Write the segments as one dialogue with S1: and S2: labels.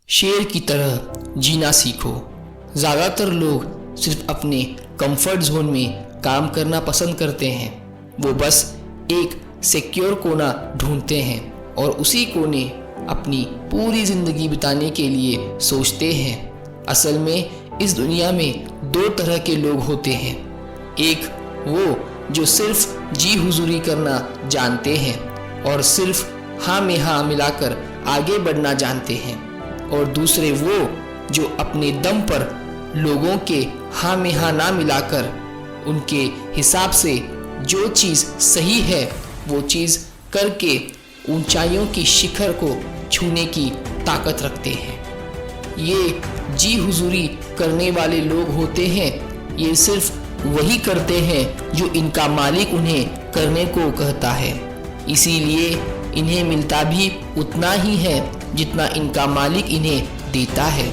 S1: शेर की तरह जीना सीखो। ज़्यादातर लोग सिर्फ अपने कंफर्ट जोन में काम करना पसंद करते हैं। वो बस एक सिक्योर कोना ढूंढते हैं और उसी कोने अपनी पूरी ज़िंदगी बिताने के लिए सोचते हैं। असल में इस दुनिया में दो तरह के लोग होते हैं। एक वो जो सिर्फ जी हुजूरी करना जानते हैं और सिर्फ हाँ में हाँ मिलाकर आगे बढ़ना जानते हैं, और दूसरे वो जो अपने दम पर लोगों के हाँ में हाँ ना मिलाकर उनके हिसाब से जो चीज़ सही है वो चीज़ करके ऊंचाइयों की शिखर को छूने की ताकत रखते हैं। ये जी हुजूरी करने वाले लोग होते हैं। ये सिर्फ वही करते हैं जो इनका मालिक उन्हें करने को कहता है, इसीलिए इन्हें मिलता भी उतना ही है जितना इनका मालिक इन्हें देता है।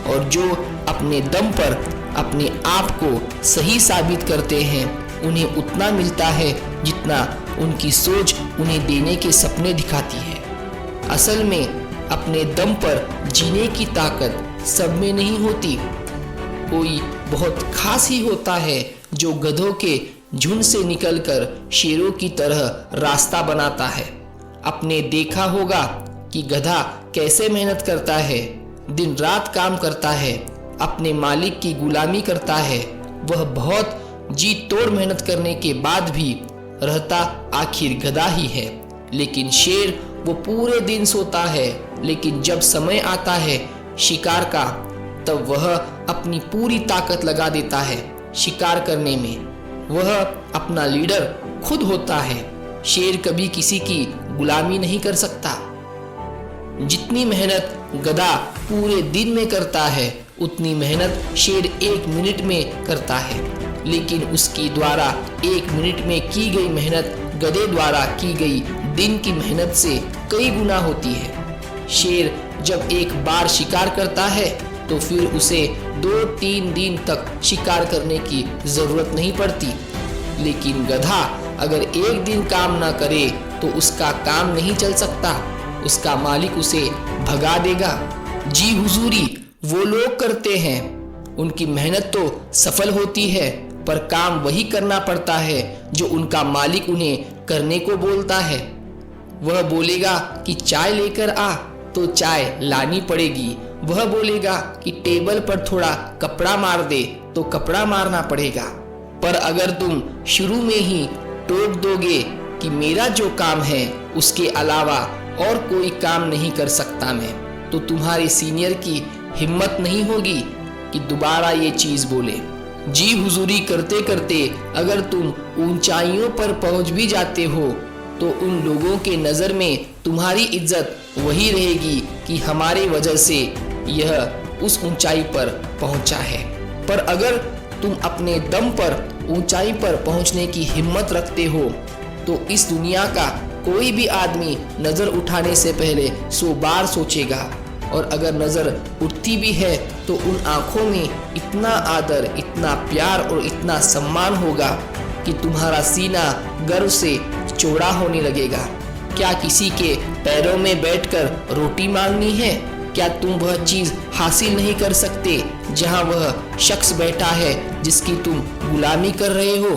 S1: और जो अपने दम पर अपने आप को सही साबित करते हैं उन्हें उतना मिलता है जितना उनकी सोच उन्हें देने के सपने दिखाती है। असल में अपने दम पर जीने की ताकत सब में नहीं होती। कोई बहुत खास ही होता है जो गधों के झुंड से निकलकर शेरों की तरह रास्ता बनाता है। आपने देखा होगा कि गधा कैसे मेहनत करता है, दिन रात काम करता है, अपने मालिक की गुलामी करता है। वह बहुत जी तोड़ मेहनत करने के बाद भी रहता आखिर गधा ही है। लेकिन शेर वो पूरे दिन सोता है, लेकिन जब समय आता है शिकार का तब वह अपनी पूरी ताकत लगा देता है शिकार करने में। वह अपना लीडर खुद होता है। शेर कभी किसी की गुलामी नहीं कर सकता। जितनी मेहनत गधा पूरे दिन में करता है उतनी मेहनत शेर 1 मिनट में करता है, लेकिन उसकी द्वारा 1 मिनट में की गई मेहनत गधे द्वारा की गई दिन की मेहनत से कई गुना होती है। शेर जब एक बार शिकार करता है तो फिर उसे 2-3 दिन तक शिकार करने की जरूरत नहीं पड़ती, लेकिन गधा अगर एक दिन काम ना करे तो उसका काम नहीं चल सकता। उसका मालिक उसे भगा देगा। जी हुजूरी वो लोग करते हैं, उनकी मेहनत तो सफल होती है पर काम वही करना पड़ता है जो उनका मालिक उन्हें करने को बोलता है। वह बोलेगा कि चाय लेकर आ तो चाय लानी पड़ेगी। वह बोलेगा कि टेबल पर थोड़ा कपड़ा मार दे तो कपड़ा मारना पड़ेगा। पर अगर तुम शुरू में ही टोक दोगे कि मेरा जो काम है उसके अलावा और कोई काम नहीं कर सकता मैं, तो तुम्हारे सीनियर की हिम्मत नहीं होगी कि दोबारा ये चीज़ बोले। जी हुजूरी करते करते अगर तुम ऊंचाइयों पर पहुंच भी जाते हो तो उन लोगों के नज़र में तुम्हारी इज्जत वही रहेगी कि हमारे वजह से यह उस ऊंचाई पर पहुंचा है। पर अगर तुम अपने दम पर ऊंचाई पर पहुंचने की हिम्मत रखते हो तो इस दुनिया का कोई भी आदमी नज़र उठाने से पहले 100 बार सोचेगा, और अगर नज़र उठती भी है तो उन आँखों में इतना आदर, इतना प्यार और इतना सम्मान होगा कि तुम्हारा सीना गर्व से चौड़ा होने लगेगा। क्या किसी के पैरों में बैठकर रोटी मांगनी है? क्या तुम वह चीज़ हासिल नहीं कर सकते जहां वह शख्स बैठा है जिसकी तुम गुलामी कर रहे हो?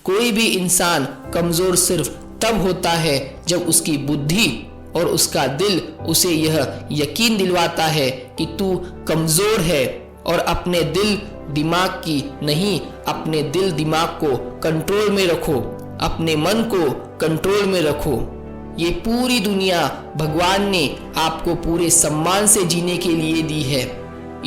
S1: कोई भी इंसान कमज़ोर सिर्फ तब होता है जब उसकी बुद्धि और उसका दिल उसे यह यकीन दिलवाता है कि तू कमज़ोर है, और अपने दिल दिमाग की नहीं, अपने दिल दिमाग को कंट्रोल में रखो, अपने मन को कंट्रोल में रखो। ये पूरी दुनिया भगवान ने आपको पूरे सम्मान से जीने के लिए दी है।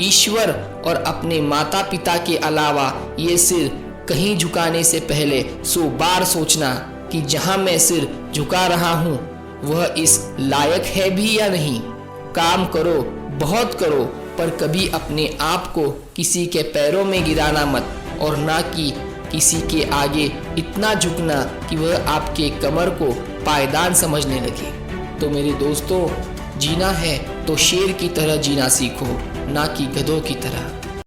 S1: ईश्वर और अपने माता पिता के अलावा ये सिर कहीं झुकाने से पहले 100 बार सोचना कि जहां मैं सिर झुका रहा हूं वह इस लायक है भी या नहीं। काम करो, बहुत करो, पर कभी अपने आप को किसी के पैरों में गिराना मत, और ना कि किसी के आगे इतना झुकना कि वह आपके कमर को पायदान समझने लगे। तो मेरे दोस्तों, जीना है तो शेर की तरह जीना सीखो, ना कि गधों की तरह।